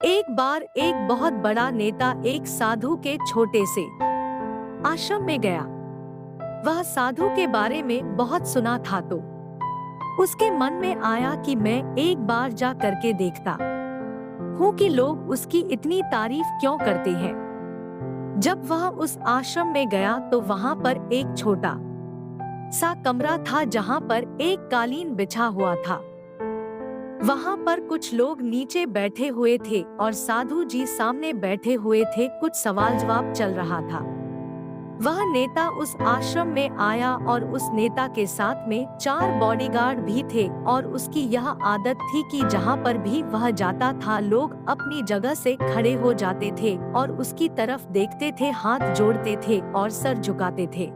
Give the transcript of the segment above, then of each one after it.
एक बार एक बहुत बड़ा नेता एक साधु के छोटे से आश्रम में गया। वह साधु के बारे में बहुत सुना था तो उसके मन में आया कि मैं एक बार जा करके देखता हूँ कि लोग उसकी इतनी तारीफ क्यों करते हैं। जब वह उस आश्रम में गया तो वहाँ पर एक छोटा सा कमरा था जहाँ पर एक कालीन बिछा हुआ था। वहाँ पर कुछ लोग नीचे बैठे हुए थे और साधु जी सामने बैठे हुए थे। कुछ सवाल जवाब चल रहा था। वह नेता उस आश्रम में आया और उस नेता के साथ में 4 बॉडीगार्ड भी थे और उसकी यह आदत थी कि जहाँ पर भी वह जाता था लोग अपनी जगह से खड़े हो जाते थे और उसकी तरफ देखते थे, हाथ जोड़ते थे और सर झुकाते थे।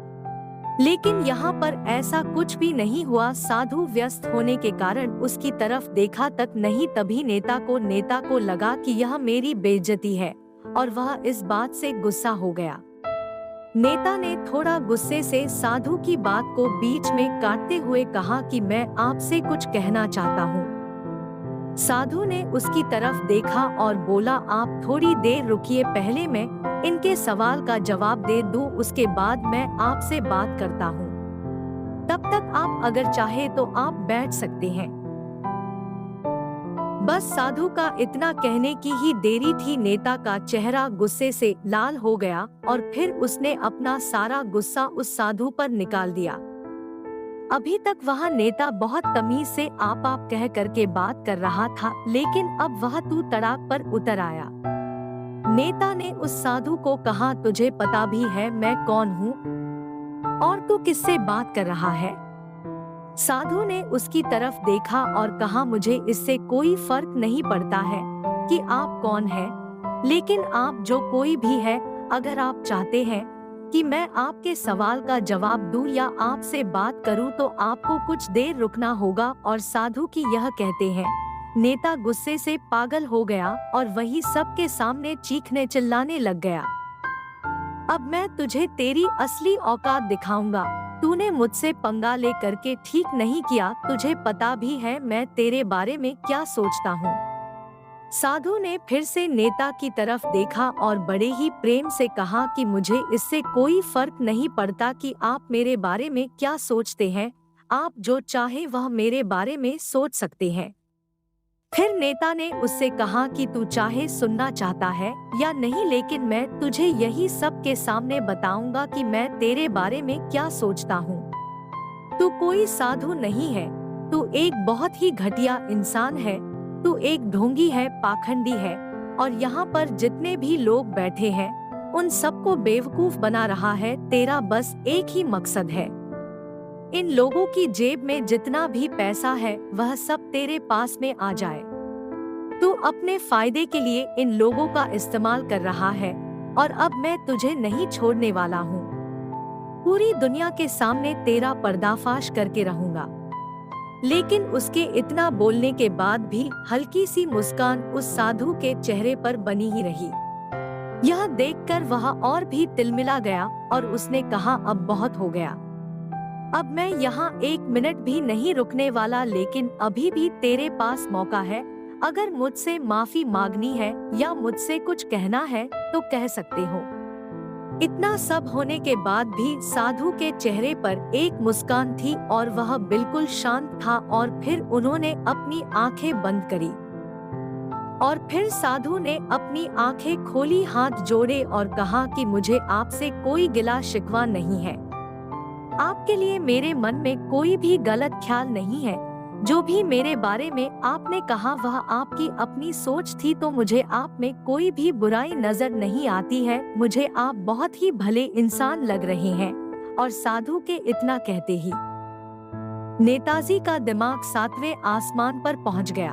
लेकिन यहाँ पर ऐसा कुछ भी नहीं हुआ। साधु व्यस्त होने के कारण उसकी तरफ देखा तक नहीं। तभी नेता को लगा कि यह मेरी बेइज्जती है और वह इस बात से गुस्सा हो गया। नेता ने थोड़ा गुस्से से साधु की बात को बीच में काटते हुए कहा कि मैं आपसे कुछ कहना चाहता हूँ। साधु ने उसकी तरफ देखा और बोला, आप थोड़ी देर रुकिए, पहले मैं इनके सवाल का जवाब दे दूं, उसके बाद मैं आपसे बात करता हूँ। तब तक आप अगर चाहे तो आप बैठ सकते हैं। बस साधु का इतना कहने की ही देरी थी। नेता का चेहरा गुस्से से लाल हो गया और फिर उसने अपना सारा गुस्सा उस साधु पर निकाल दिया। अभी तक वह नेता बहुत तमीज से आप कह करके बात कर रहा था, लेकिन अब वह तू तड़ाक पर उतर आया। नेता ने उस साधु को कहा, तुझे पता भी है मैं कौन हूँ और तू किससे बात कर रहा है? साधु ने उसकी तरफ देखा और कहा, मुझे इससे कोई फर्क नहीं पड़ता है कि आप कौन हैं, लेकिन आप जो कोई भी है, अगर आप चाहते हैं कि मैं आपके सवाल का जवाब दूं या आपसे बात करूं तो आपको कुछ देर रुकना होगा। और साधु की यह कहते हैं नेता गुस्से से पागल हो गया और वही सबके सामने चीखने चिल्लाने लग गया। अब मैं तुझे तेरी असली औकात दिखाऊंगा। तूने मुझसे पंगा ले करके ठीक नहीं किया। तुझे पता भी है मैं तेरे बारे में क्या सोचता हूँ। साधु ने फिर से नेता की तरफ देखा और बड़े ही प्रेम से कहा कि मुझे इससे कोई फर्क नहीं पड़ता कि आप मेरे बारे में क्या सोचते हैं। आप जो चाहे वह मेरे बारे में सोच सकते हैं। फिर नेता ने उससे कहा कि तू चाहे सुनना चाहता है या नहीं, लेकिन मैं तुझे यही सब के सामने बताऊंगा कि मैं तेरे बारे में क्या सोचता हूँ। तू कोई साधु नहीं है, तू एक बहुत ही घटिया इंसान है। तू एक ढोंगी है, पाखंडी है और यहाँ पर जितने भी लोग बैठे हैं उन सबको बेवकूफ बना रहा है। तेरा बस एक ही मकसद है, इन लोगों की जेब में जितना भी पैसा है वह सब तेरे पास में आ जाए। तू अपने फायदे के लिए इन लोगों का इस्तेमाल कर रहा है और अब मैं तुझे नहीं छोड़ने वाला हूँ। पूरी दुनिया के सामने तेरा पर्दाफाश करके रहूंगा। लेकिन उसके इतना बोलने के बाद भी हल्की सी मुस्कान उस साधु के चेहरे पर बनी ही रही। यह देखकर वह और भी तिलमिला गया और उसने कहा, अब बहुत हो गया। अब मैं यहाँ 1 मिनट भी नहीं रुकने वाला, लेकिन अभी भी तेरे पास मौका है। अगर मुझसे माफी मांगनी है या मुझसे कुछ कहना है तो कह सकते हो। इतना सब होने के बाद भी साधु के चेहरे पर एक मुस्कान थी और वह बिल्कुल शांत था। और फिर उन्होंने अपनी आंखें बंद करी और फिर साधु ने अपनी आंखें खोली, हाथ जोड़े और कहा कि मुझे आपसे कोई गिला शिकवा नहीं है। आपके लिए मेरे मन में कोई भी गलत ख्याल नहीं है। जो भी मेरे बारे में आपने कहा वह आपकी अपनी सोच थी, तो मुझे आप में कोई भी बुराई नजर नहीं आती है। मुझे आप बहुत ही भले इंसान लग रहे हैं। और साधु के इतना कहते ही नेताजी का दिमाग 7वें आसमान पर पहुंच गया।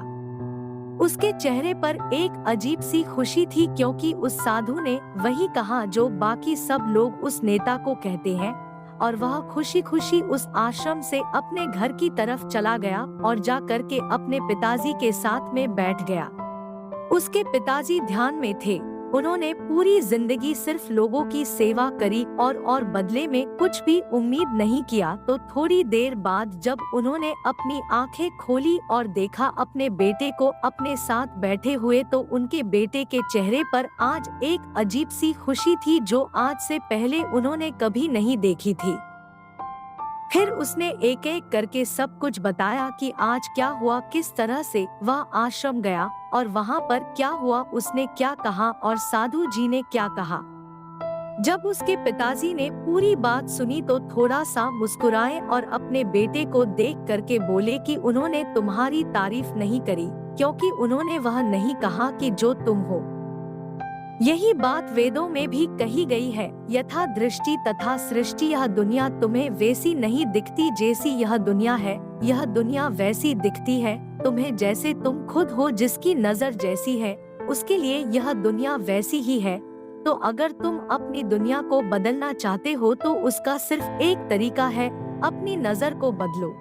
उसके चेहरे पर एक अजीब सी खुशी थी, क्योंकि उस साधु ने वही कहा जो बाकी सब लोग उस नेता को कहते हैं। और वह खुशी खुशी उस आश्रम से अपने घर की तरफ चला गया और जा करके अपने पिताजी के साथ में बैठ गया। उसके पिताजी ध्यान में थे उन्होंने पूरी जिंदगी सिर्फ लोगों की सेवा करी और बदले में कुछ भी उम्मीद नहीं किया। तो थोड़ी देर बाद जब उन्होंने अपनी आंखें खोली और देखा अपने बेटे को अपने साथ बैठे हुए, तो उनके बेटे के चेहरे पर आज एक अजीब सी खुशी थी जो आज से पहले उन्होंने कभी नहीं देखी थी। फिर उसने एक एक करके सब कुछ बताया कि आज क्या हुआ, किस तरह से वह आश्रम गया और वहाँ पर क्या हुआ, उसने क्या कहा और साधु जी ने क्या कहा। जब उसके पिताजी ने पूरी बात सुनी तो थोड़ा सा मुस्कुराए और अपने बेटे को देख करके बोले कि उन्होंने तुम्हारी तारीफ नहीं करी, क्योंकि उन्होंने वह नहीं कहा कि जो तुम हो। यही बात वेदों में भी कही गई है, यथा दृष्टि तथा सृष्टि। यह दुनिया तुम्हें वैसी नहीं दिखती जैसी यह दुनिया है, यह दुनिया वैसी दिखती है तुम्हें जैसे तुम खुद हो। जिसकी नजर जैसी है उसके लिए यह दुनिया वैसी ही है। तो अगर तुम अपनी दुनिया को बदलना चाहते हो तो उसका सिर्फ एक तरीका है, अपनी नजर को बदलो।